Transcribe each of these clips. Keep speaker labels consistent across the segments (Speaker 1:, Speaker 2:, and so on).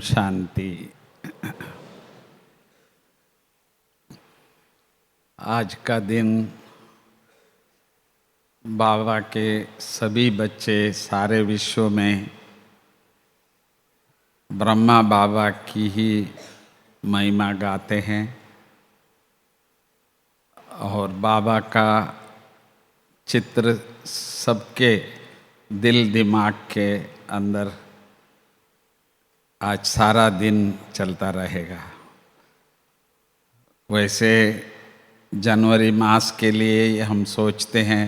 Speaker 1: शांति। आज का दिन बाबा के सभी बच्चे सारे विश्व में ब्रह्मा बाबा की ही महिमा गाते हैं और बाबा का चित्र सबके दिल दिमाग के अंदर आज सारा दिन चलता रहेगा। वैसे जनवरी मास के लिए हम सोचते हैं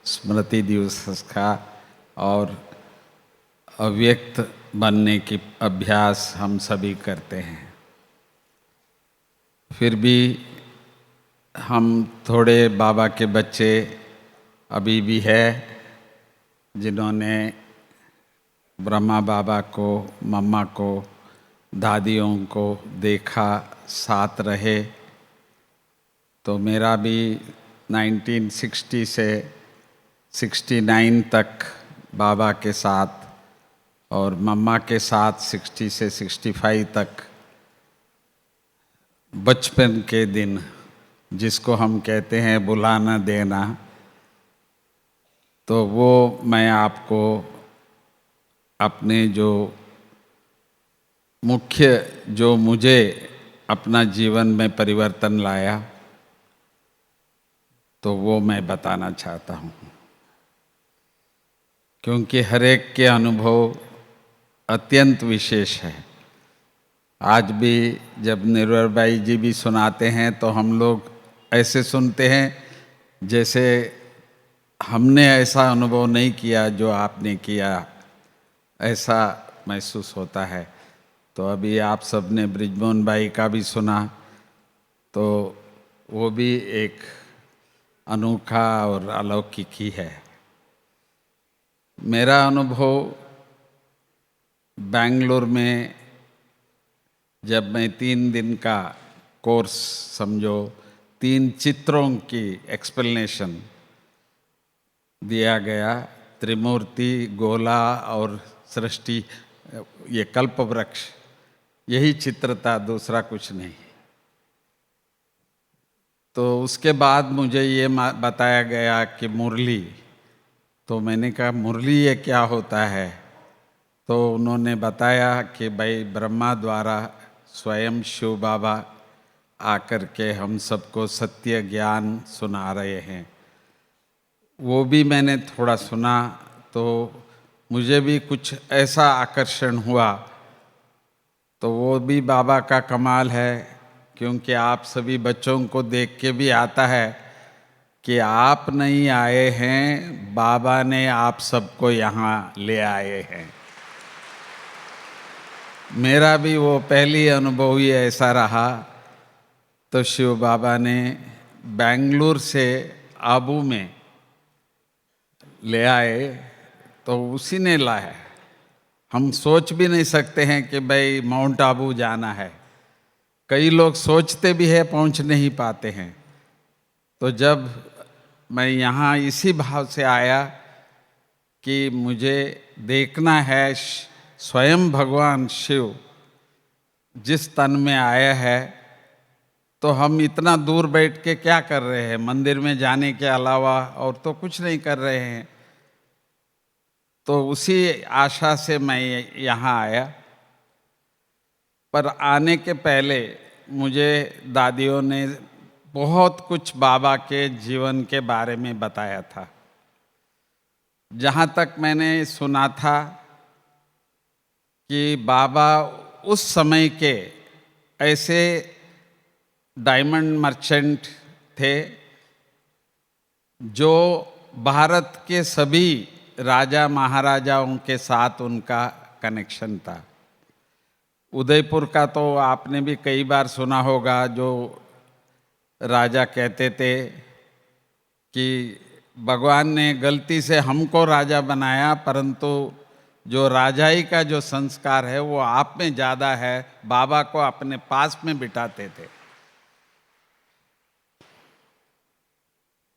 Speaker 1: स्मृति दिवस का और अव्यक्त बनने की अभ्यास हम सभी करते हैं। फिर भी हम थोड़े बाबा के बच्चे अभी भी है जिन्होंने ब्रह्मा बाबा को, मम्मा को, दादियों को देखा, साथ रहे। तो मेरा भी 1960 से 69 तक बाबा के साथ और मम्मा के साथ 60 से 65 तक बचपन के दिन, जिसको हम कहते हैं बुलाना देना, तो वो मैं आपको अपने जो मुख्य जो मुझे अपना जीवन में परिवर्तन लाया तो वो मैं बताना चाहता हूँ, क्योंकि हर एक के अनुभव अत्यंत विशेष है। आज भी जब निर्भय भाई जी भी सुनाते हैं तो हम लोग ऐसे सुनते हैं जैसे हमने ऐसा अनुभव नहीं किया जो आपने किया, ऐसा महसूस होता है। तो अभी आप सब ने ब्रिजमोहन भाई का भी सुना, तो वो भी एक अनोखा और अलौकिक ही है। मेरा अनुभव बेंगलुरु में जब मैं 3 दिन का कोर्स, समझो 3 चित्रों की एक्सप्लेनेशन दिया गया, त्रिमूर्ति, गोला और सृष्टि, ये कल्प वृक्ष, यही चित्र था, दूसरा कुछ नहीं। तो उसके बाद मुझे ये बताया गया कि मुरली, तो मैंने कहा मुरली ये क्या होता है? तो उन्होंने बताया कि भाई ब्रह्मा द्वारा स्वयं शिव बाबा आकर के हम सबको सत्य ज्ञान सुना रहे हैं। वो भी मैंने थोड़ा सुना तो मुझे भी कुछ ऐसा आकर्षण हुआ। तो वो भी बाबा का कमाल है, क्योंकि आप सभी बच्चों को देख के भी आता है कि आप नहीं आए हैं, बाबा ने आप सबको यहाँ ले आए हैं। मेरा भी वो पहली अनुभव ही ऐसा रहा। तो शिव बाबा ने बेंगलुरु से आबू में ले आए, तो उसी ने लाया। हम सोच भी नहीं सकते हैं कि भाई माउंट आबू जाना है। कई लोग सोचते भी है, पहुंच नहीं पाते हैं। तो जब मैं यहाँ इसी भाव से आया कि मुझे देखना है स्वयं भगवान शिव जिस तन में आया है, तो हम इतना दूर बैठ के क्या कर रहे हैं? मंदिर में जाने के अलावा और तो कुछ नहीं कर रहे हैं। तो उसी आशा से मैं यहाँ आया। पर आने के पहले मुझे दादियों ने बहुत कुछ बाबा के जीवन के बारे में बताया था। जहाँ तक मैंने सुना था कि बाबा उस समय के ऐसे डायमंड मर्चेंट थे जो भारत के सभी राजा महाराजाओं के साथ उनका कनेक्शन था। उदयपुर का तो आपने भी कई बार सुना होगा, जो राजा कहते थे कि भगवान ने गलती से हमको राजा बनाया, परंतु जो राजाई का जो संस्कार है वो आप में ज़्यादा है। बाबा को अपने पास में बिठाते थे।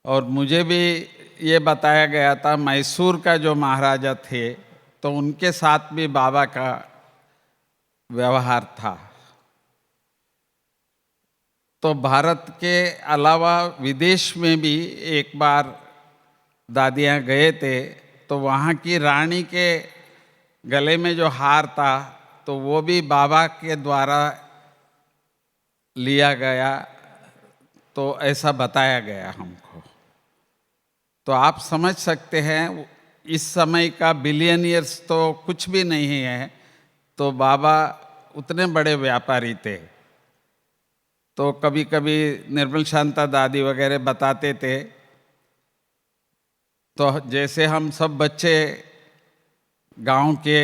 Speaker 1: और मुझे भी ये बताया गया था, मैसूर का जो महाराजा थे तो उनके साथ भी बाबा का व्यवहार था। तो भारत के अलावा विदेश में भी एक बार दादियाँ गए थे, तो वहाँ की रानी के गले में जो हार था तो वो भी बाबा के द्वारा लिया गया, तो ऐसा बताया गया हमको। तो आप समझ सकते हैं इस समय का बिलियनियर्स तो कुछ भी नहीं है, तो बाबा उतने बड़े व्यापारी थे। तो कभी कभी निर्मल शांता दादी वगैरह बताते थे, तो जैसे हम सब बच्चे गांव के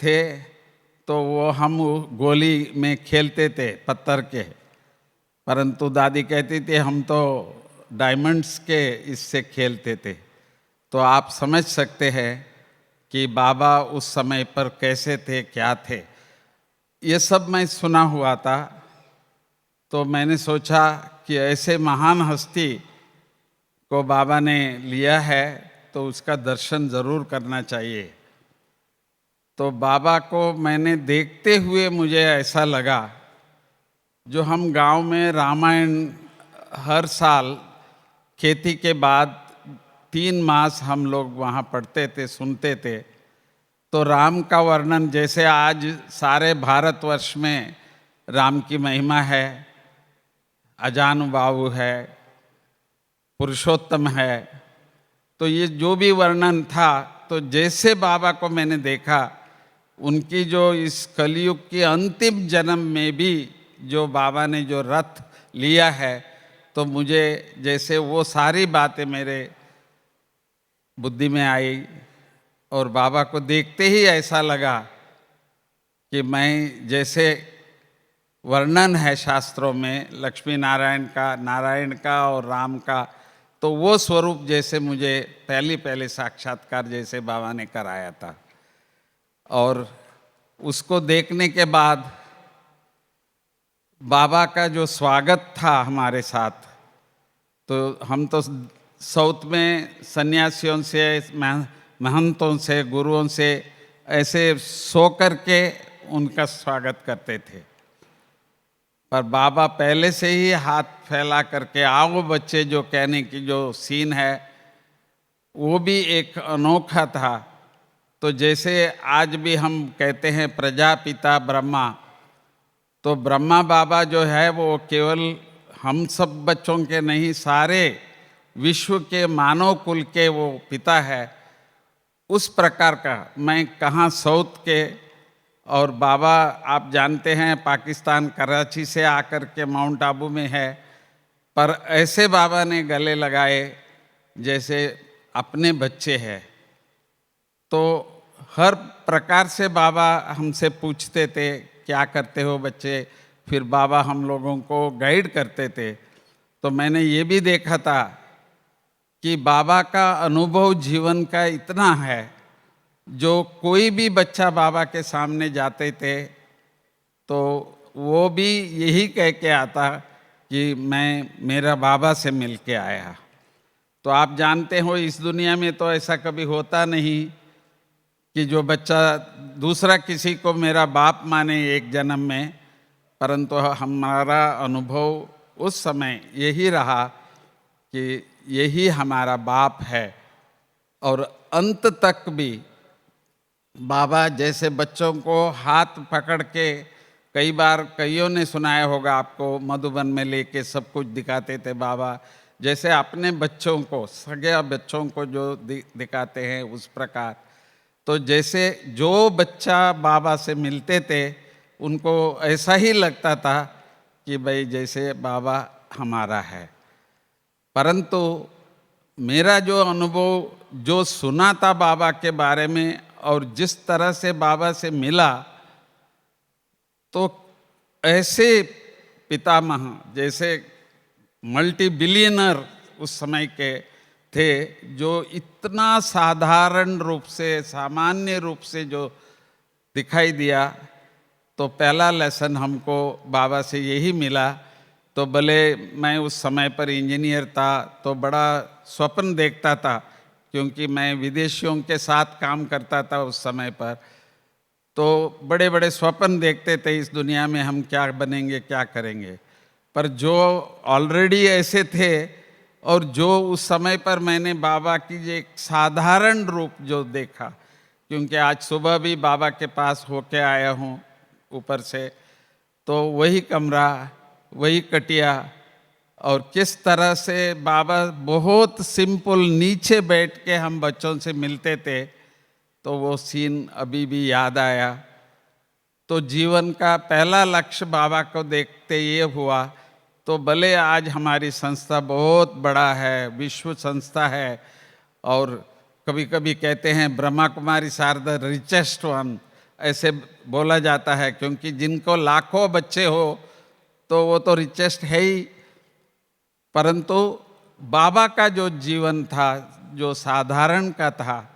Speaker 1: थे तो वो हम गोली में खेलते थे पत्थर के, परंतु दादी कहती थी हम तो डायमंड्स के इससे खेलते थे। तो आप समझ सकते हैं कि बाबा उस समय पर कैसे थे, क्या थे। ये सब मैं सुना हुआ था, तो मैंने सोचा कि ऐसे महान हस्ती को बाबा ने लिया है तो उसका दर्शन ज़रूर करना चाहिए। तो बाबा को मैंने देखते हुए मुझे ऐसा लगा, जो हम गांव में रामायण हर साल खेती के बाद 3 मास हम लोग वहाँ पढ़ते थे, सुनते थे। तो राम का वर्णन जैसे आज सारे भारतवर्ष में राम की महिमा है, अजानुबाहु है, पुरुषोत्तम है, तो ये जो भी वर्णन था, तो जैसे बाबा को मैंने देखा, उनकी जो इस कलयुग के अंतिम जन्म में भी जो बाबा ने जो रथ लिया है, तो मुझे जैसे वो सारी बातें मेरे बुद्धि में आई और बाबा को देखते ही ऐसा लगा कि मैं जैसे वर्णन है शास्त्रों में लक्ष्मी नारायण का और राम का, तो वो स्वरूप जैसे मुझे पहले साक्षात्कार जैसे बाबा ने कराया था। और उसको देखने के बाद बाबा का जो स्वागत था हमारे साथ, तो हम तो साउथ में सन्यासियों से, महंतों से, गुरुओं से ऐसे सो कर के उनका स्वागत करते थे, पर बाबा पहले से ही हाथ फैला करके आओ बच्चे जो कहने की जो सीन है, वो भी एक अनोखा था। तो जैसे आज भी हम कहते हैं प्रजापिता ब्रह्मा, तो ब्रह्मा बाबा जो है वो केवल हम सब बच्चों के नहीं, सारे विश्व के मानव कुल के वो पिता है। उस प्रकार का मैं कहाँ साउथ के, और बाबा आप जानते हैं पाकिस्तान कराची से आकर के माउंट आबू में है, पर ऐसे बाबा ने गले लगाए जैसे अपने बच्चे हैं। तो हर प्रकार से बाबा हमसे पूछते थे क्या करते हो बच्चे, फिर बाबा हम लोगों को गाइड करते थे। तो मैंने ये भी देखा था कि बाबा का अनुभव जीवन का इतना है, जो कोई भी बच्चा बाबा के सामने जाते थे तो वो भी यही कह के आता कि मैं मेरा बाबा से मिल के आया। तो आप जानते हो इस दुनिया में तो ऐसा कभी होता नहीं कि जो बच्चा दूसरा किसी को मेरा बाप माने एक जन्म में, परंतु हमारा अनुभव उस समय यही रहा कि यही हमारा बाप है। और अंत तक भी बाबा जैसे बच्चों को हाथ पकड़ के, कई बार कईयों ने सुनाया होगा आपको, मधुबन में लेके सब कुछ दिखाते थे बाबा, जैसे अपने बच्चों को, सगे बच्चों को जो दिखाते हैं उस प्रकार। तो जैसे जो बच्चा बाबा से मिलते थे उनको ऐसा ही लगता था कि भाई जैसे बाबा हमारा है। परंतु मेरा जो अनुभव जो सुना था बाबा के बारे में और जिस तरह से बाबा से मिला, तो ऐसे पितामह जैसे मल्टी बिलियनर उस समय के थे, जो इतना साधारण रूप से, सामान्य रूप से जो दिखाई दिया। तो पहला लेसन हमको बाबा से यही मिला। तो भले मैं उस समय पर इंजीनियर था तो बड़ा स्वप्न देखता था, क्योंकि मैं विदेशियों के साथ काम करता था उस समय पर। तो बड़े बड़े स्वप्न देखते थे इस दुनिया में हम क्या बनेंगे, क्या करेंगे। पर जो ऑलरेडी ऐसे थे और जो उस समय पर मैंने बाबा की जो एक साधारण रूप जो देखा, क्योंकि आज सुबह भी बाबा के पास होके आया हूँ ऊपर से, तो वही कमरा, वही कटिया, और किस तरह से बाबा बहुत सिंपल नीचे बैठ के हम बच्चों से मिलते थे, तो वो सीन अभी भी याद आया। तो जीवन का पहला लक्ष्य बाबा को देखते ये हुआ, तो भले आज हमारी संस्था बहुत बड़ा है, विश्व संस्था है, और कभी कभी कहते हैं Brahma Kumari are the richest one, ऐसे बोला जाता है, क्योंकि जिनको लाखों बच्चे हो तो वो तो रिचेस्ट है ही। परंतु बाबा का जो जीवन था, जो साधारण का था,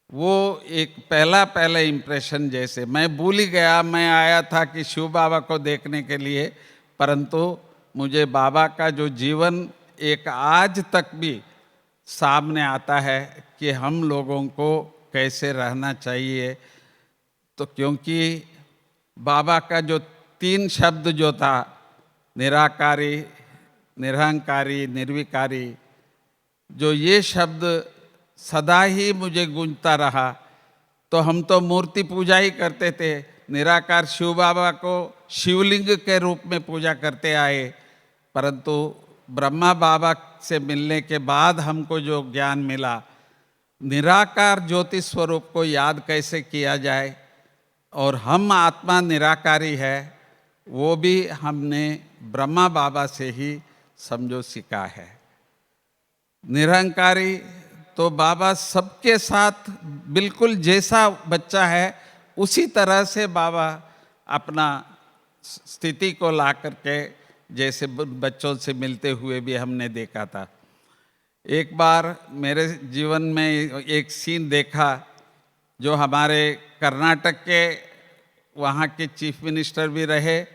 Speaker 1: वो एक पहला इम्प्रेशन, जैसे मैं भूल ही गया, मैं आया था कि शिव बाबा को देखने के लिए, परंतु मुझे बाबा का जो जीवन एक आज तक भी सामने आता है कि हम लोगों को कैसे रहना चाहिए। तो क्योंकि बाबा का जो 3 शब्द जो था, निराकारी, निरहंकारी, निर्विकारी, जो ये शब्द सदा ही मुझे गूंजता रहा। तो हम तो मूर्ति पूजा ही करते थे, निराकार शिव बाबा को शिवलिंग के रूप में पूजा करते आए, परंतु ब्रह्मा बाबा से मिलने के बाद हमको जो ज्ञान मिला, निराकार ज्योति स्वरूप को याद कैसे किया जाए, और हम आत्मा निराकारी है, वो भी हमने ब्रह्मा बाबा से ही समझो सीखा है। निरहंकारी तो बाबा सबके साथ बिल्कुल जैसा बच्चा है उसी तरह से बाबा अपना स्थिति को ला करके, जैसे बच्चों से मिलते हुए भी हमने देखा था। एक बार मेरे जीवन में एक सीन देखा, जो हमारे कर्नाटक के वहाँ के चीफ मिनिस्टर भी रहे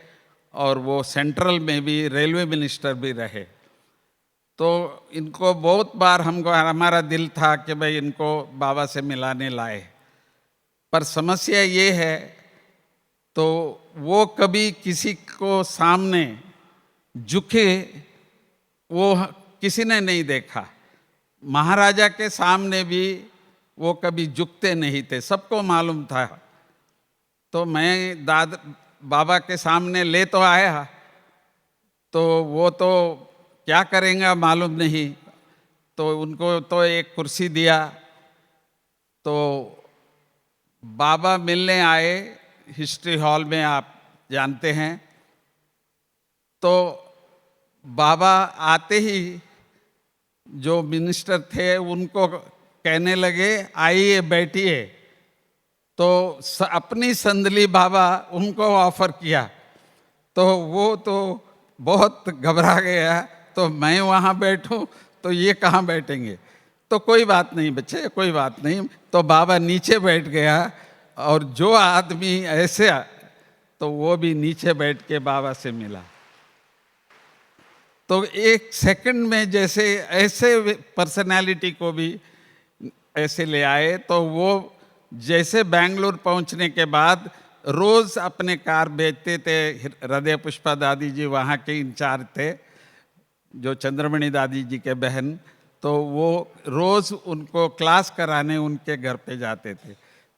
Speaker 1: और वो सेंट्रल में भी रेलवे मिनिस्टर भी रहे। तो इनको बहुत बार हमको, हमारा दिल था कि भाई इनको बाबा से मिलाने लाए, पर समस्या ये है, तो वो कभी किसी को सामने झुके वो किसी ने नहीं देखा। महाराजा के सामने भी वो कभी झुकते नहीं थे, सबको मालूम था। तो मैं बाबा के सामने ले तो आया, तो वो तो क्या करेंगे मालूम नहीं, तो उनको तो एक कुर्सी दिया। तो बाबा मिलने आए हिस्ट्री हॉल में, आप जानते हैं। तो बाबा आते ही जो मिनिस्टर थे उनको कहने लगे, आइए बैठिए। तो अपनी संदली बाबा उनको ऑफर किया, तो वो तो बहुत घबरा गया, तो मैं वहाँ बैठूं तो ये कहाँ बैठेंगे। तो कोई बात नहीं बच्चे, कोई बात नहीं। तो बाबा नीचे बैठ गया, और जो आदमी ऐसे, तो वो भी नीचे बैठ के बाबा से मिला। तो एक सेकंड में जैसे ऐसे पर्सनालिटी को भी ऐसे ले आए। तो वो जैसे बेंगलुरु पहुंचने के बाद रोज अपने कार बेचते थे। हृदय पुष्पा दादी जी वहाँ के इंचार्ज थे, जो चंद्रमणि दादी जी के बहन, तो वो रोज उनको क्लास कराने उनके घर पे जाते थे।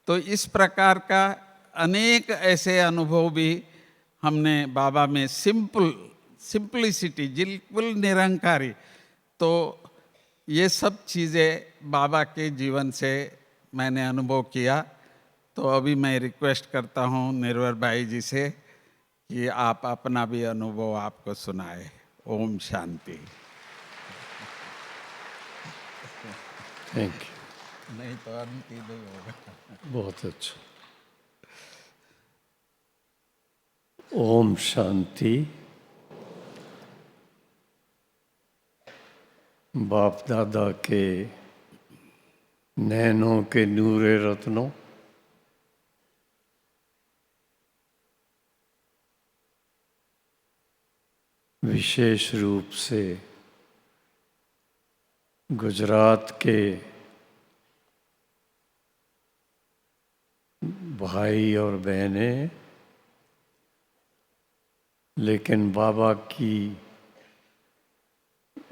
Speaker 1: तो इस प्रकार का अनेक ऐसे अनुभव भी हमने बाबा में, सिंपलिसिटी, बिल्कुल निरंकारी। तो ये सब चीज़ें बाबा के जीवन से मैंने अनुभव किया। तो अभी मैं रिक्वेस्ट करता हूँ निर्वर भाई जी से कि आप अपना भी अनुभव आपको सुनाए। ओम शांति।
Speaker 2: Thank you.
Speaker 1: नहीं तो अंति नहीं होगा।
Speaker 2: बहुत अच्छा। ओम शांति। बाप दादा के नैनों के नूरे रत्नों, विशेष रूप से गुजरात के भाई और बहनें, लेकिन बाबा की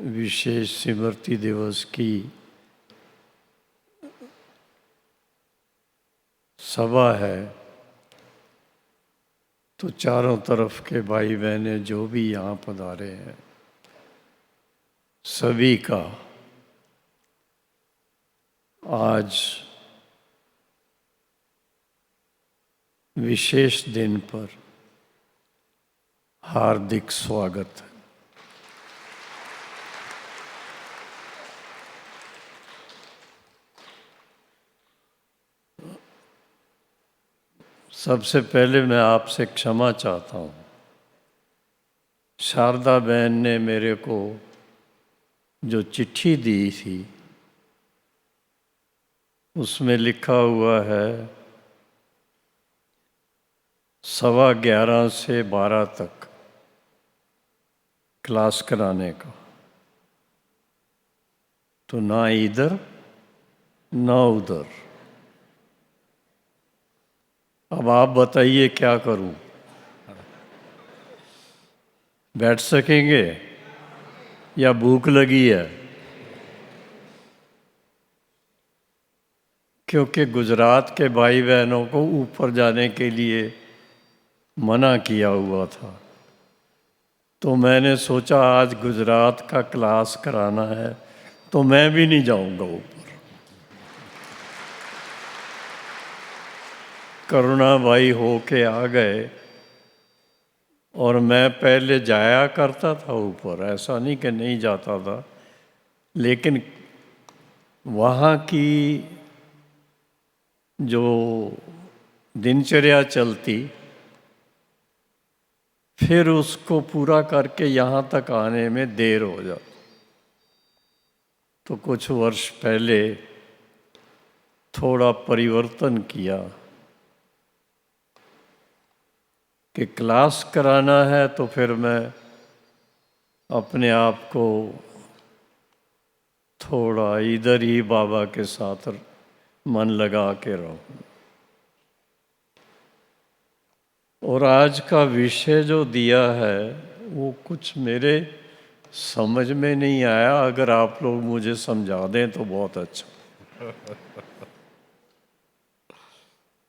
Speaker 2: विशेष स्मृति दिवस की सभा है, तो चारों तरफ के भाई बहनें जो भी यहाँ पधारे हैं, सभी का आज विशेष दिन पर हार्दिक स्वागत है। सबसे पहले मैं आपसे क्षमा चाहता हूँ। शारदा बहन ने मेरे को जो चिट्ठी दी थी उसमें लिखा हुआ है 11:15 से 12 तक क्लास कराने का, तो ना इधर ना उधर। अब आप बताइए क्या करूं? बैठ सकेंगे या भूख लगी है? क्योंकि गुजरात के भाई बहनों को ऊपर जाने के लिए मना किया हुआ था, तो मैंने सोचा आज गुजरात का क्लास कराना है तो मैं भी नहीं जाऊंगा ऊपर। करुणा भाई होके आ गए और मैं पहले जाया करता था ऊपर, ऐसा नहीं कि नहीं जाता था, लेकिन वहाँ की जो दिनचर्या चलती, फिर उसको पूरा करके यहाँ तक आने में देर हो जाती। तो कुछ वर्ष पहले थोड़ा परिवर्तन किया कि क्लास कराना है तो फिर मैं अपने आप को थोड़ा इधर ही बाबा के साथ मन लगा के रहूं। और आज का विषय जो दिया है वो कुछ मेरे समझ में नहीं आया, अगर आप लोग मुझे समझा दें तो बहुत अच्छा।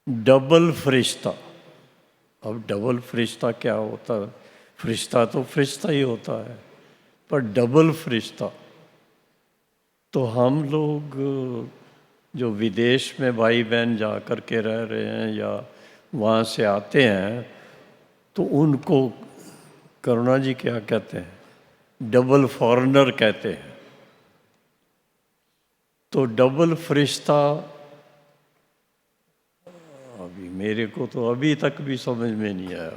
Speaker 2: डबल फरिश्ता। अब डबल फरिश्ता क्या होता है? फरिश्ता तो फरिश्ता ही होता है, पर डबल फरिश्ता। तो हम लोग जो विदेश में भाई बहन जा कर के रह रहे हैं या वहाँ से आते हैं, तो उनको करुणा जी क्या कहते हैं? डबल फॉरेनर कहते हैं। तो डबल फरिश्ता अभी मेरे को तो अभी तक भी समझ में नहीं आया।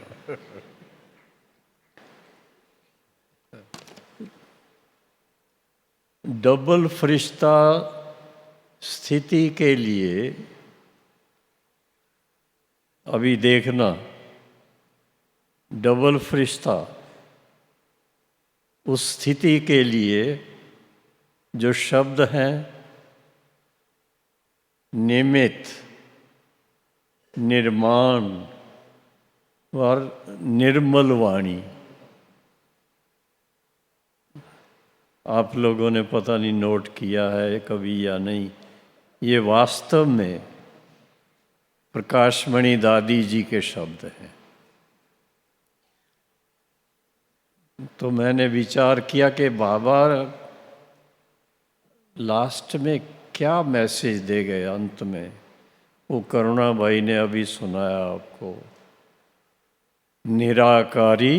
Speaker 2: डबल फरिश्ता स्थिति के लिए अभी देखना, डबल फरिश्ता उस स्थिति के लिए जो शब्द हैं निमित्त, निर्माण और निर्मल वाणी। आप लोगों ने पता नहीं नोट किया है कभी या नहीं, ये वास्तव में प्रकाशमणि दादी जी के शब्द हैं। तो मैंने विचार किया कि बाबा लास्ट में क्या मैसेज दे गए अंत में, वो करुणा भाई ने अभी सुनाया आपको। निराकारी,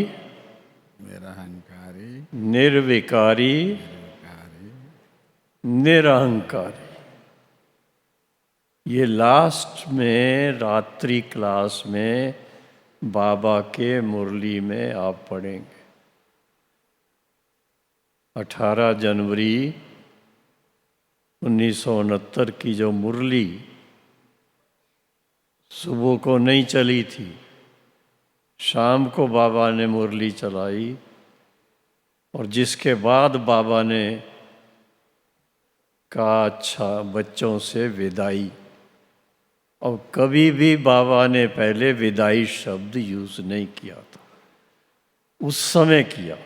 Speaker 1: निरहंकारी,
Speaker 2: निर्विकारी, निरहंकारी। ये लास्ट में रात्रि क्लास में बाबा के मुरली में आप पढ़ेंगे। 18 जनवरी 1969 की जो मुरली सुबह को नहीं चली थी, शाम को बाबा ने मुरली चलाई, और जिसके बाद बाबा ने कहा अच्छा बच्चों से विदाई। और कभी भी बाबा ने पहले विदाई शब्द यूज नहीं किया था, उस समय किया।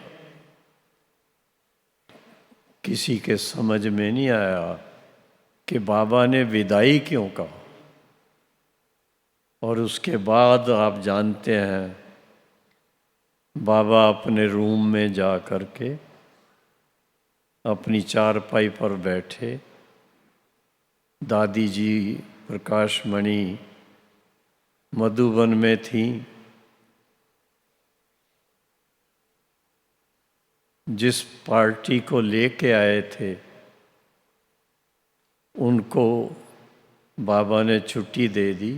Speaker 2: किसी के समझ में नहीं आया कि बाबा ने विदाई क्यों कहा। और उसके बाद आप जानते हैं, बाबा अपने रूम में जा कर के अपनी चारपाई पर बैठे, दादी जी प्रकाश मणि मधुबन में थी। जिस पार्टी को लेके आए थे उनको बाबा ने छुट्टी दे दी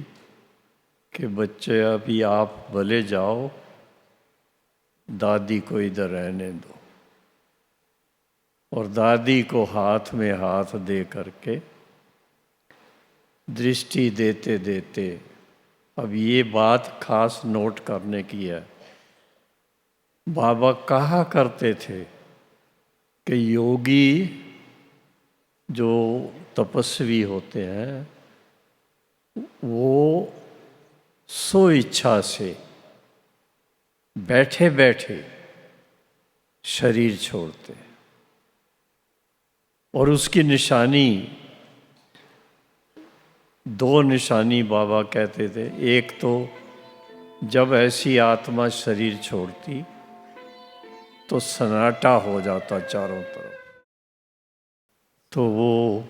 Speaker 2: कि बच्चे अभी आप भले जाओ, दादी को इधर रहने दो। और दादी को हाथ में हाथ दे करके दृष्टि देते देते, अब ये बात खास नोट करने की है, बाबा कहा करते थे कि योगी जो तपस्वी होते हैं वो सो इच्छा से बैठे बैठे शरीर छोड़ते हैं। और उसकी निशानी, दो निशानी बाबा कहते थे। एक तो जब ऐसी आत्मा शरीर छोड़ती तो सन्नाटा हो जाता चारों तरफ। तो वो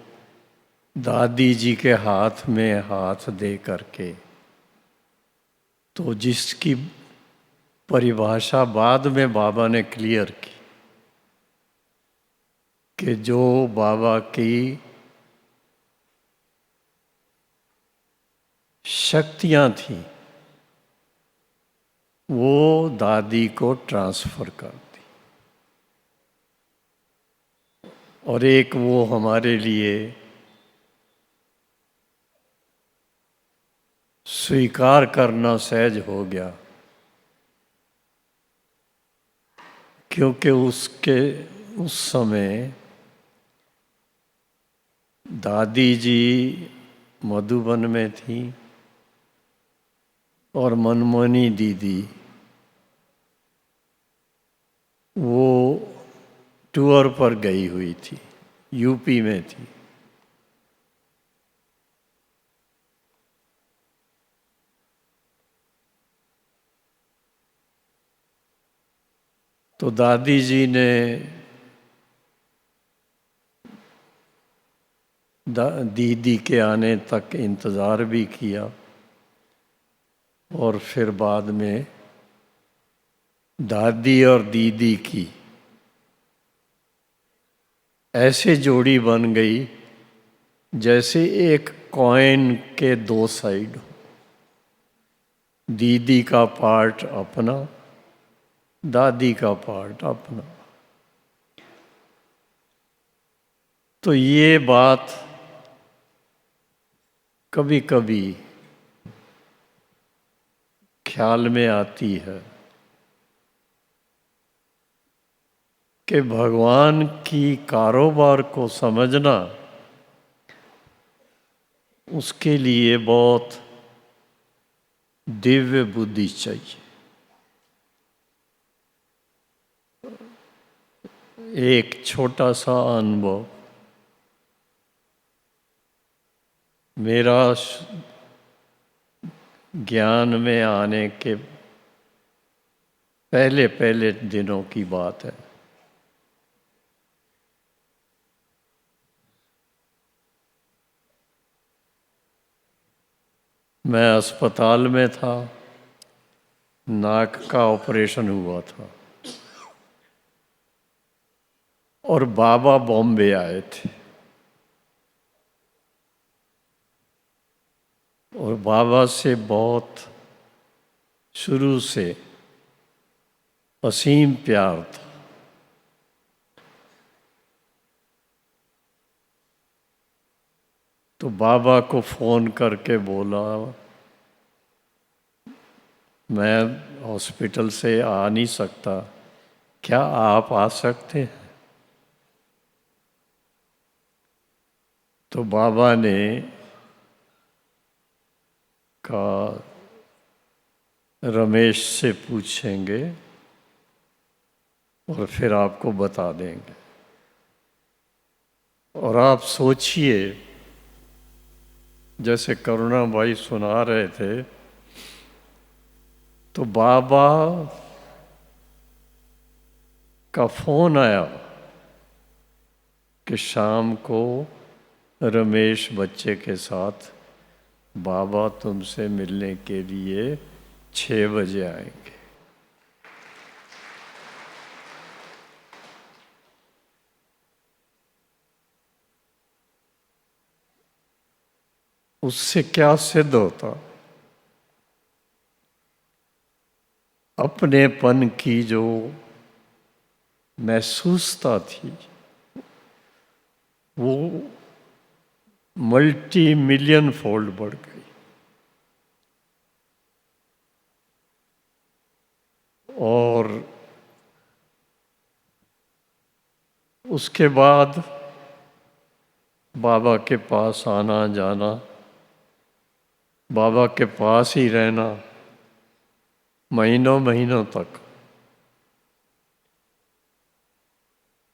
Speaker 2: दादी जी के हाथ में हाथ दे करके, तो जिसकी परिभाषा बाद में बाबा ने क्लियर की कि जो बाबा की शक्तियां थी वो दादी को ट्रांसफर कर दी। और एक वो हमारे लिए स्वीकार करना सहज हो गया, क्योंकि उस समय दादी जी मधुबन में थी और मनमोहनी दीदी वो टूर पर गई हुई थी, यूपी में थी। तो दादी जी ने दीदी के आने तक इंतज़ार भी किया और फिर बाद में दादी और दीदी की ऐसे जोड़ी बन गई जैसे एक कॉइन के दो साइड हो। दीदी का पार्ट अपना, दादी का पार्ट अपना। तो ये बात कभी कभी ख्याल में आती है कि भगवान की कारोबार को समझना, उसके लिए बहुत दिव्य बुद्धि चाहिए। एक छोटा सा अनुभव, मेरा ज्ञान में आने के पहले पहले दिनों की बात है। मैं अस्पताल में था, नाक का ऑपरेशन हुआ था और बाबा बॉम्बे आए थे। और बाबा से बहुत शुरू से असीम प्यार था। तो बाबा को फ़ोन करके बोला, मैं हॉस्पिटल से आ नहीं सकता, क्या आप आ सकते हैं? तो बाबा ने का रमेश से पूछेंगे और फिर आपको बता देंगे। और आप सोचिए, जैसे करुणा भाई सुना रहे थे, तो बाबा का फोन आया कि शाम को रमेश बच्चे के साथ बाबा तुमसे मिलने के लिए 6 बजे आएंगे। उससे क्या सिद्ध होता? अपनेपन की जो महसूसता थी वो मल्टी मिलियन फोल्ड बढ़ गई। और उसके बाद बाबा के पास आना जाना, बाबा के पास ही रहना महीनों महीनों तक,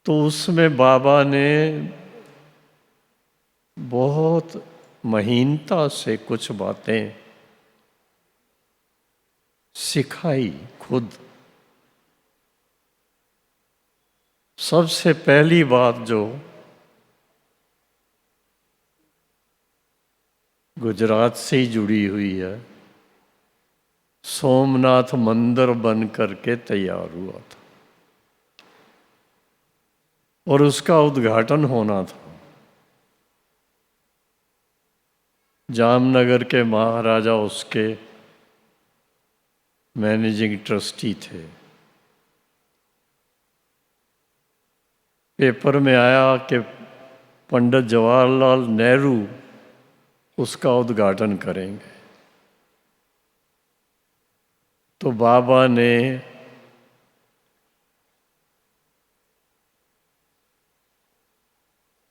Speaker 2: तो उसमें बाबा ने बहुत महीनता से कुछ बातें सिखाई खुद। सबसे पहली बात जो गुजरात से ही जुड़ी हुई है, सोमनाथ मंदिर बन करके तैयार हुआ था और उसका उद्घाटन होना था। जामनगर के महाराजा उसके मैनेजिंग ट्रस्टी थे। पेपर में आया कि पंडित जवाहरलाल नेहरू उसका उद्घाटन करेंगे। तो बाबा ने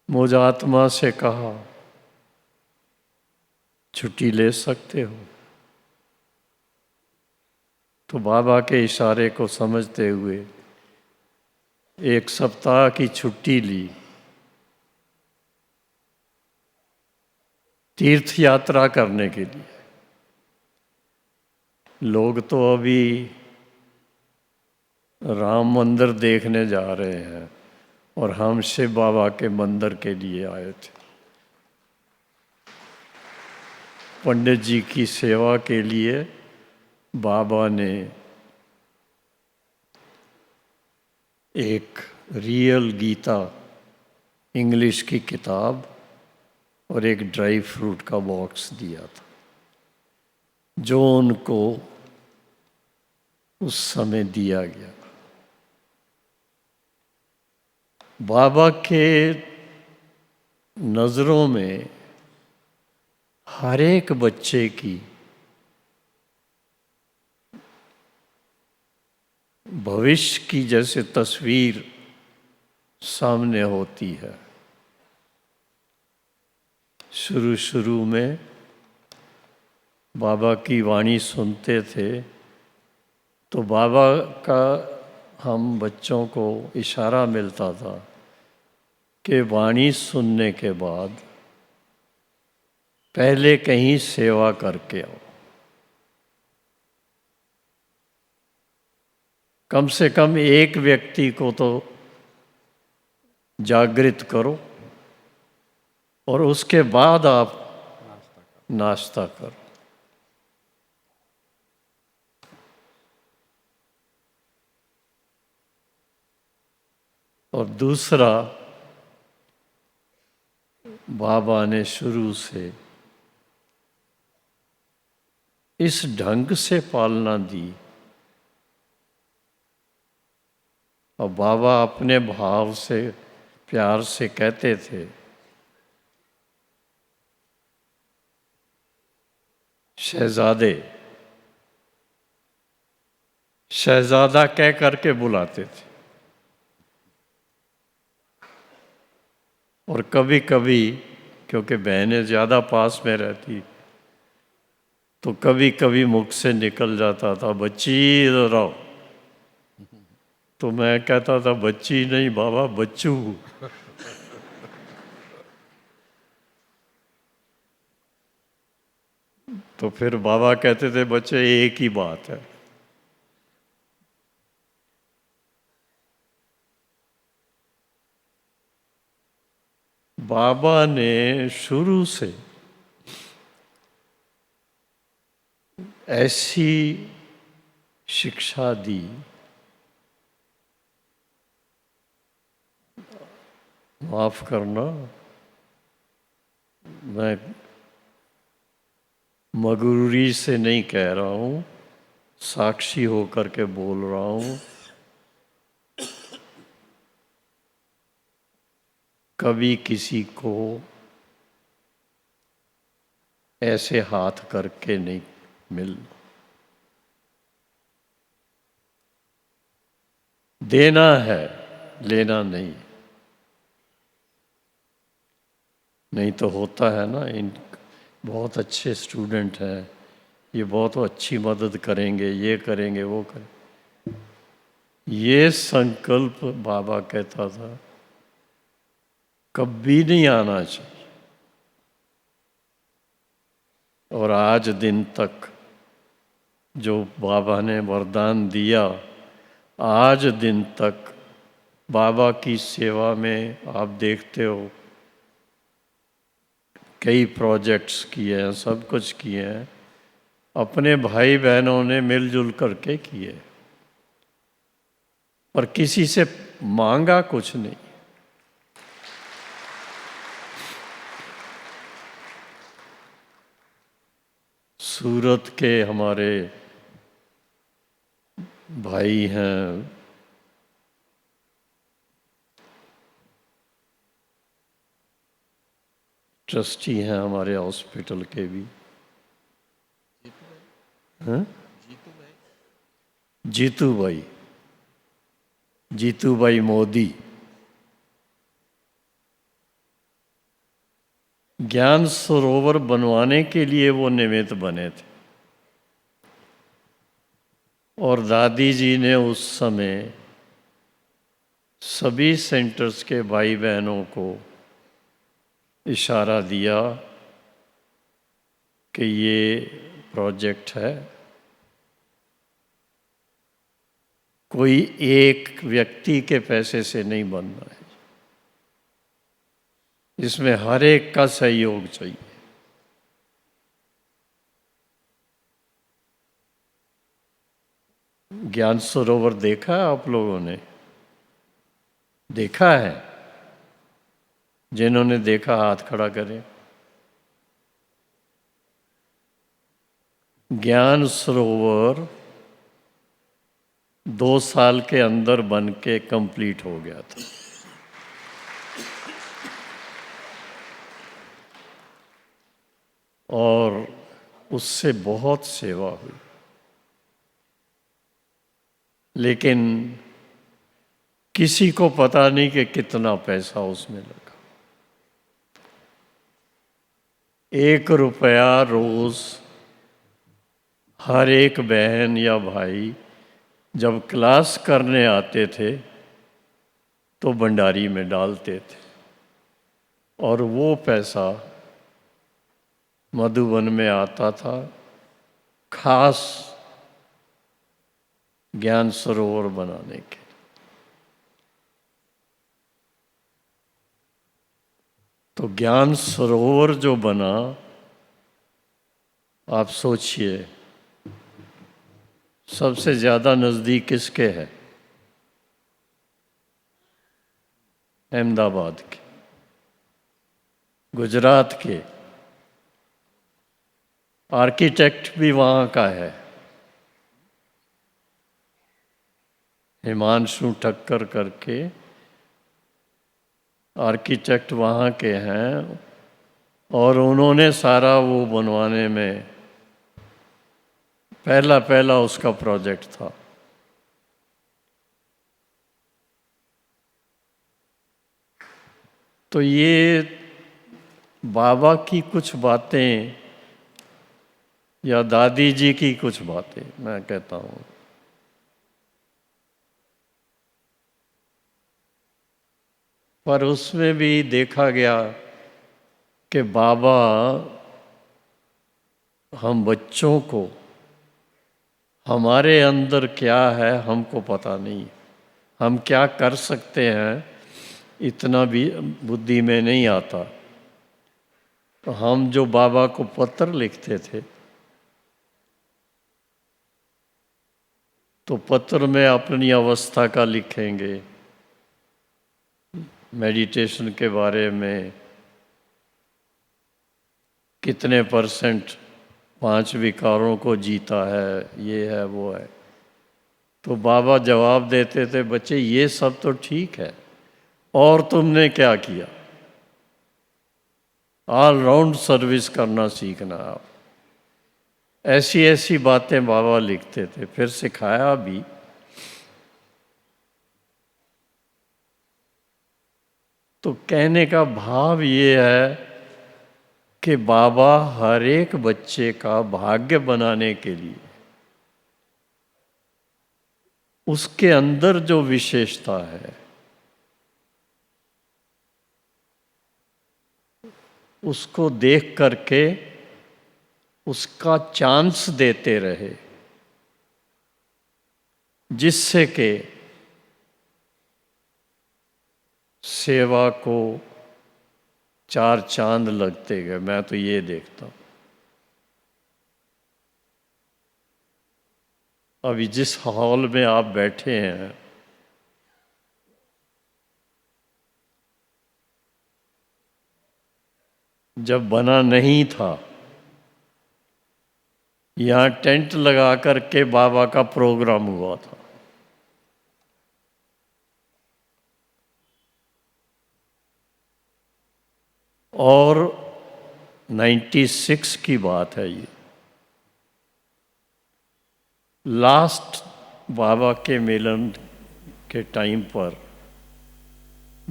Speaker 2: मुजात्मा से कहा, छुट्टी ले सकते हो? तो बाबा के इशारे को समझते हुए 1 सप्ताह की छुट्टी ली। तीर्थ यात्रा करने के लिए। लोग तो अभी राम मंदिर देखने जा रहे हैं और हम शिव बाबा के मंदिर के लिए आए थे। पंडित जी की सेवा के लिए बाबा ने एक रियल गीता इंग्लिश की किताब और एक ड्राई फ्रूट का बॉक्स दिया था, जो उनको उस समय दिया गया। बाबा के नज़रों में हर एक बच्चे की भविष्य की जैसे तस्वीर सामने होती है। शुरू शुरू में बाबा की वाणी सुनते थे तो बाबा का हम बच्चों को इशारा मिलता था कि वाणी सुनने के बाद पहले कहीं सेवा करके आओ, कम से कम एक व्यक्ति को तो जागृत करो और उसके बाद आप नाश्ता करो। और दूसरा, बाबा ने शुरू से इस ढंग से पालना दी। और बाबा अपने भाव से प्यार से कहते थे, शहजादे, शहजादा कह करके बुलाते थे। और कभी कभी, क्योंकि बहनें ज़्यादा पास में रहती, तो कभी कभी मुख से निकल जाता था, बच्ची इधर आओ। तो मैं कहता था, बच्ची नहीं बाबा, बच्चू। तो फिर बाबा कहते थे, बच्चे एक ही बात है। बाबा ने शुरू से ऐसी शिक्षा दी, माफ करना मैं मगरूरी से नहीं कह रहा हूँ, साक्षी होकर के बोल रहा हूँ। कभी किसी को ऐसे हाथ करके नहीं मिल। देना है, लेना नहीं। नहीं तो होता है ना, इन बहुत अच्छे स्टूडेंट हैं, ये बहुत अच्छी मदद करेंगे, ये करेंगे, वो करेंगे। ये संकल्प बाबा कहता था कभी नहीं आना चाहिए। और आज दिन तक जो बाबा ने वरदान दिया, आज दिन तक बाबा की सेवा में आप देखते हो कई प्रोजेक्ट्स किए हैं, सब कुछ किए हैं, अपने भाई बहनों ने मिलजुल करके किए, पर किसी से मांगा कुछ नहीं। सूरत के हमारे भाई हैं, ट्रस्टी हैं हमारे हॉस्पिटल के भी, हैं? जीतू भाई मोदी ज्ञान सरोवर बनवाने के लिए वो निमित्त बने थे। और दादी जी ने उस समय सभी सेंटर्स के भाई बहनों को इशारा दिया कि ये प्रोजेक्ट है, कोई एक व्यक्ति के पैसे से नहीं बनना है, इसमें हर एक का सहयोग चाहिए। ज्ञान सरोवर देखा है आप लोगों ने? देखा है? जिन्होंने देखा हाथ खड़ा करें। ज्ञान सरोवर 2 साल के अंदर बन के कंप्लीट हो गया था। और उससे बहुत सेवा हुई, लेकिन किसी को पता नहीं कि कितना पैसा उसमें लगा। 1 रुपया रोज हर एक बहन या भाई जब क्लास करने आते थे तो भंडारी में डालते थे, और वो पैसा मधुबन में आता था खास ज्ञान सरोवर बनाने के। तो ज्ञान सरोवर जो बना, आप सोचिए सबसे ज्यादा नजदीक किसके है? अहमदाबाद के, गुजरात के। आर्किटेक्ट भी वहाँ का है, हिमांशु ठक्कर करके आर्किटेक्ट वहाँ के हैं, और उन्होंने सारा वो बनवाने में पहला उसका प्रोजेक्ट था। तो ये बाबा की कुछ बातें या दादी जी की कुछ बातें मैं कहता हूँ। पर उसमें भी देखा गया कि बाबा हम बच्चों को, हमारे अंदर क्या है हमको पता नहीं, हम क्या कर सकते हैं इतना भी बुद्धि में नहीं आता। तो हम जो बाबा को पत्र लिखते थे, तो पत्र में अपनी अवस्था का लिखेंगे, मेडिटेशन के बारे में, कितने परसेंट 5 विकारों को जीता है, ये है वो है। तो बाबा जवाब देते थे, बच्चे ये सब तो ठीक है, और तुमने क्या किया? ऑल राउंड सर्विस करना सीखना आप। ऐसी ऐसी बातें बाबा लिखते थे, फिर सिखाया भी। तो कहने का भाव ये है कि बाबा हर एक बच्चे का भाग्य बनाने के लिए उसके अंदर जो विशेषता है उसको देख करके उसका चांस देते रहे, जिससे कि सेवा को 4 चांद लगते गए। मैं तो ये देखता हूँ। अभी जिस हॉल में आप बैठे हैं, जब बना नहीं था, यहाँ टेंट लगा करके बाबा का प्रोग्राम हुआ था। और 96 की बात है ये। लास्ट बाबा के मिलन के टाइम पर,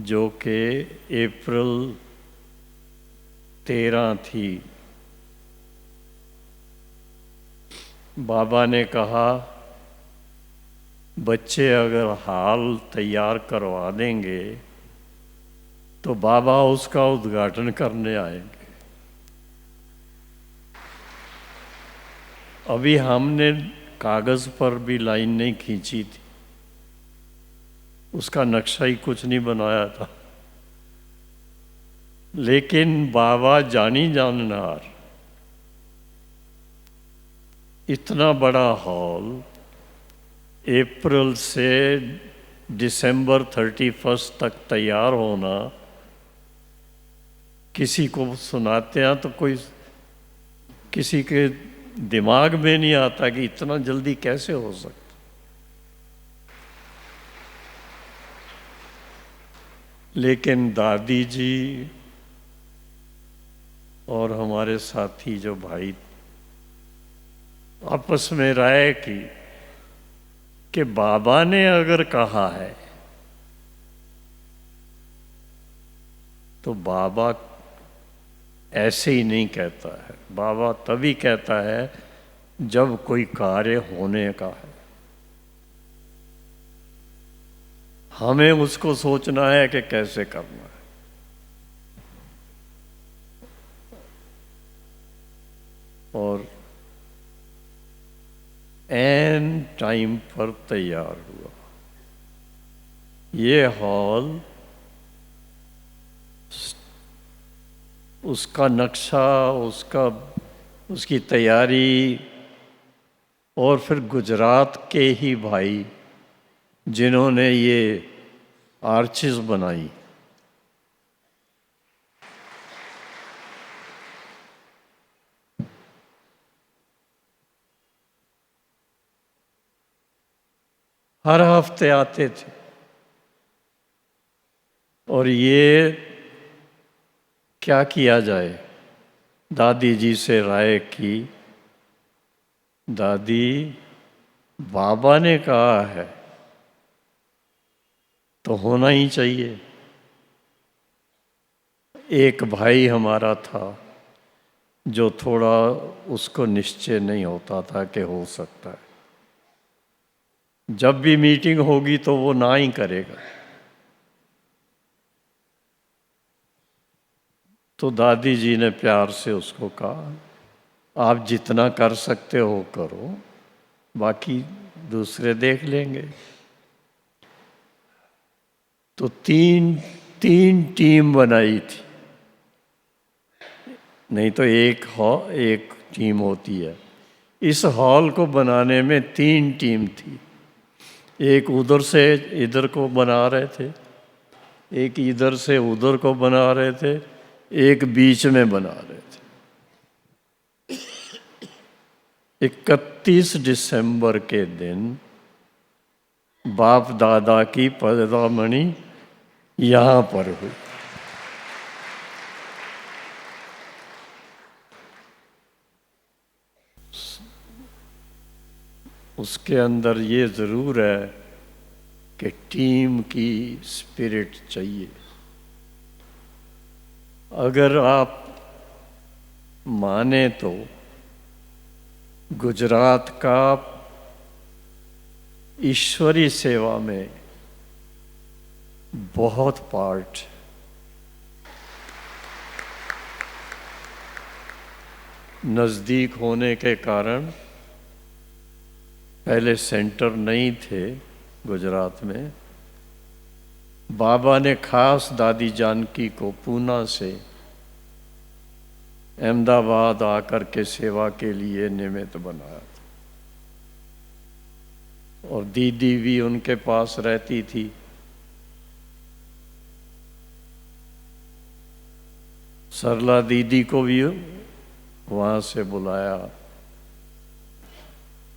Speaker 2: जो कि अप्रैल 13 थी, बाबा ने कहा बच्चे अगर हॉल तैयार करवा देंगे तो बाबा उसका उद्घाटन करने आएंगे। अभी हमने कागज़ पर भी लाइन नहीं खींची थी, उसका नक्शा ही कुछ नहीं बनाया था, लेकिन बाबा जानी जाननार, इतना बड़ा हॉल अप्रैल से दिसंबर 31 तक तैयार होना, किसी को सुनाते हैं तो कोई किसी के दिमाग में नहीं आता कि इतना जल्दी कैसे हो सकता। लेकिन दादी जी और हमारे साथी जो भाई आपस में राय की कि बाबा ने अगर कहा है तो बाबा ऐसे ही नहीं कहता है। बाबा तभी कहता है जब कोई कार्य होने का है। हमें उसको सोचना है कि कैसे करना है। और एन टाइम पर तैयार हुआ ये हॉल। उसका नक्शा, उसकी तैयारी, और फिर गुजरात के ही भाई जिन्होंने ये आर्चिस बनाई, हर हफ्ते आते थे और ये क्या किया जाए, दादी जी से राय की। दादी, बाबा ने कहा है तो होना ही चाहिए। एक भाई हमारा था, जो थोड़ा उसको निश्चय नहीं होता था कि हो सकता है। जब भी मीटिंग होगी तो वो ना ही करेगा। तो दादी जी ने प्यार से उसको कहा, आप जितना कर सकते हो करो, बाकी दूसरे देख लेंगे। तो तीन टीम बनाई थी, नहीं तो एक टीम होती है। इस हॉल को बनाने में 3 टीम थी। एक उधर से इधर को बना रहे थे, एक इधर से उधर को बना रहे थे, एक बीच में बना रहे थे। 31 दिसंबर के दिन बाप दादा की पदरामणि यहाँ पर हुई। उसके अंदर ये ज़रूर है कि टीम की स्पिरिट चाहिए। अगर आप माने तो गुजरात का ईश्वरी सेवा में बहुत पार्ट। नज़दीक होने के कारण पहले सेंटर नहीं थे गुजरात में। बाबा ने खास दादी जानकी को पूना से अहमदाबाद आकर के सेवा के लिए निमित्त बनाया था, और दीदी भी उनके पास रहती थी। सरला दीदी को भी वहाँ से बुलाया।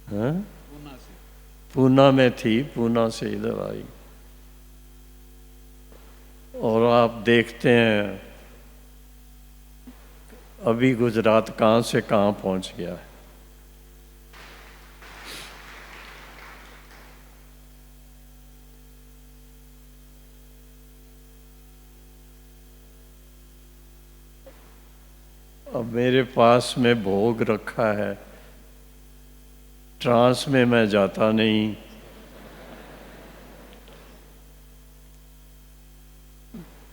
Speaker 2: हैं? पूना में थी, पूना से इधर आई। और आप देखते हैं अभी गुजरात कहाँ से कहाँ पहुँच गया है। अब मेरे पास में भोग रखा है, ट्रांस में मैं जाता नहीं।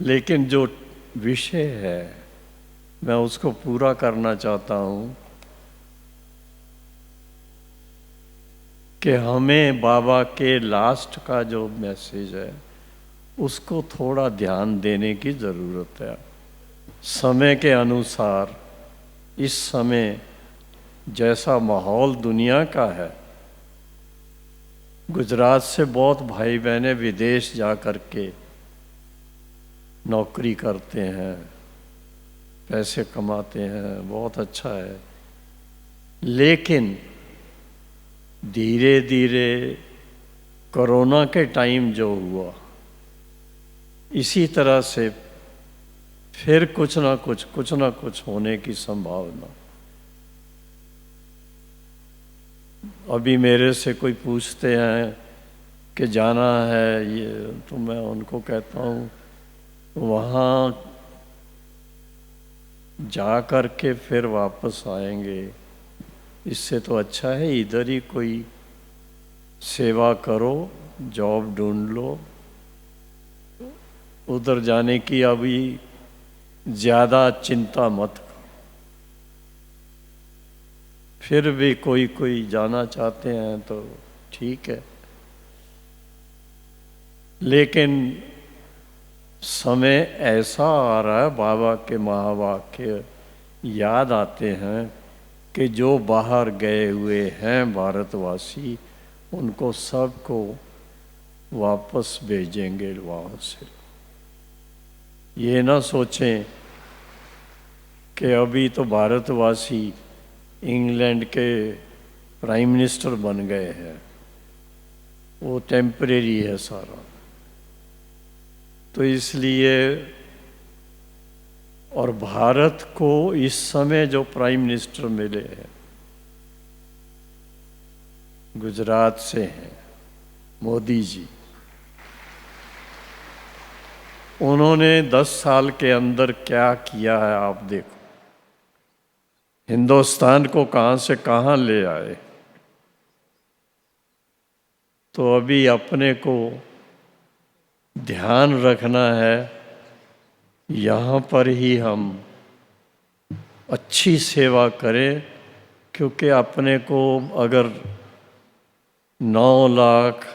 Speaker 2: लेकिन जो विषय है मैं उसको पूरा करना चाहता हूँ कि हमें बाबा के लास्ट का जो मैसेज है उसको थोड़ा ध्यान देने की ज़रूरत है। समय के अनुसार इस समय जैसा माहौल दुनिया का है, गुजरात से बहुत भाई बहनें विदेश जा कर के नौकरी करते हैं, पैसे कमाते हैं, बहुत अच्छा है। लेकिन धीरे धीरे कोरोना के टाइम जो हुआ, इसी तरह से फिर कुछ ना कुछ होने की संभावना। अभी मेरे से कोई पूछते हैं कि जाना है ये, तो मैं उनको कहता हूँ वहाँ जा कर के फिर वापस आएंगे, इससे तो अच्छा है इधर ही कोई सेवा करो, जॉब ढूंढ लो। उधर जाने की अभी ज़्यादा चिंता मत करो। फिर भी कोई जाना चाहते हैं तो ठीक है, लेकिन समय ऐसा आ रहा है, बाबा के महावाक्य याद आते हैं कि जो बाहर गए हुए हैं भारतवासी, उनको सबको वापस भेजेंगे वहाँ से। ये ना सोचें कि अभी तो भारतवासी इंग्लैंड के प्राइम मिनिस्टर बन गए हैं, वो टेम्परेरी है सारा। तो इसलिए, और भारत को इस समय जो प्राइम मिनिस्टर मिले हैं गुजरात से हैं, मोदी जी। उन्होंने 10 साल के अंदर क्या किया है आप देखो। हिंदुस्तान को कहाँ से कहाँ ले आए। तो अभी अपने को ध्यान रखना है, यहाँ पर ही हम अच्छी सेवा करें, क्योंकि अपने को अगर 9 लाख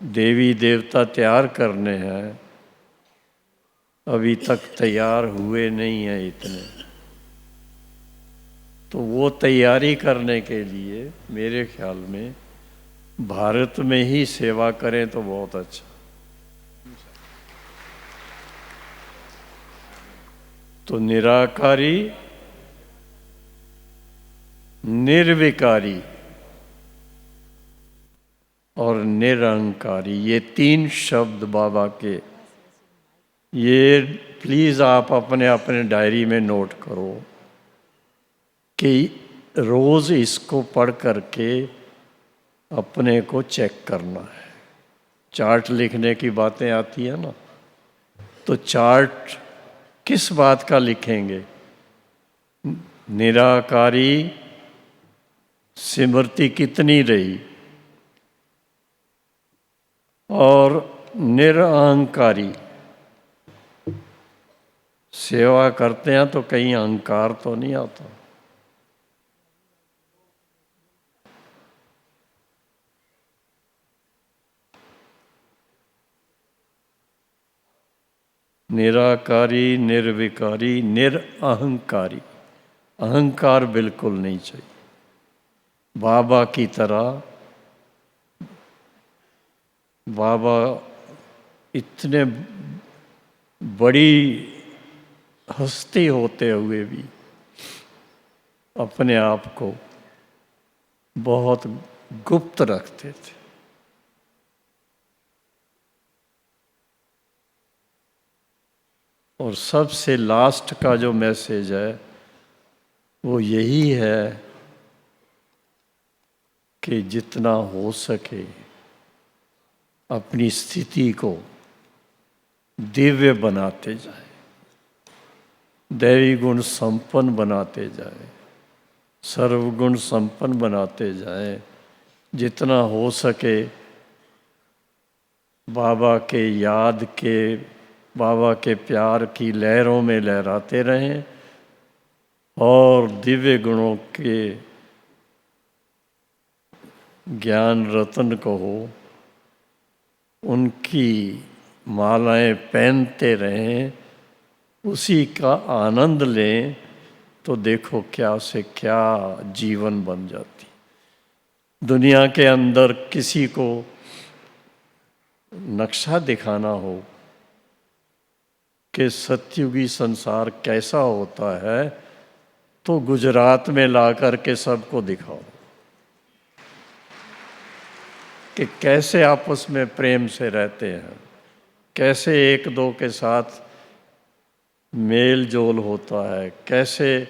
Speaker 2: देवी देवता तैयार करने हैं, अभी तक तैयार हुए नहीं हैं इतने, तो वो तैयारी करने के लिए मेरे ख्याल में भारत में ही सेवा करें तो बहुत अच्छा। तो निराकारी, निर्विकारी और निरंकारी, ये 3 शब्द बाबा के, ये प्लीज़ आप अपने अपने डायरी में नोट करो कि रोज़ इसको पढ़ करके अपने को चेक करना है। चार्ट लिखने की बातें आती है ना, तो चार्ट किस बात का लिखेंगे? निराकारी स्मृति कितनी रही, और निरअहंकारी सेवा करते हैं तो कहीं अहंकार तो नहीं आता। निराकारी, निर्विकारी, निरअहंकारी, अहंकार बिल्कुल नहीं चाहिए। बाबा की तरह, बाबा इतने बड़ी हस्ती होते हुए भी अपने आप को बहुत गुप्त रखते थे। और सबसे लास्ट का जो मैसेज है वो यही है कि जितना हो सके अपनी स्थिति को दिव्य बनाते जाए, दैवी गुण संपन्न बनाते जाए, सर्वगुण संपन्न बनाते जाए। जितना हो सके बाबा के याद के, बाबा के प्यार की लहरों में लहराते रहें, और दिव्य गुणों के ज्ञान रत्न को हो उनकी मालाएं पहनते रहें, उसी का आनंद लें, तो देखो क्या से क्या जीवन बन जाती। दुनिया के अंदर किसी को नक्शा दिखाना हो कि सतयुगी संसार कैसा होता है, तो गुजरात में ला कर के सबको दिखाओ कि कैसे आपस में प्रेम से रहते हैं, कैसे एक दो के साथ मेल जोल होता है, कैसे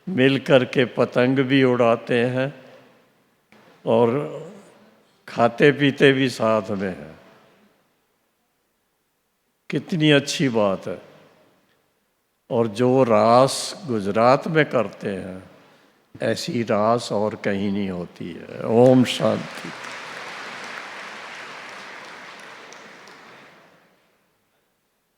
Speaker 2: मिल कर के पतंग भी उड़ाते हैं और खाते पीते भी साथ में हैं। कितनी अच्छी बात है। और जो रास गुजरात में करते हैं, ऐसी रास और कहीं नहीं होती है। ओम शांति।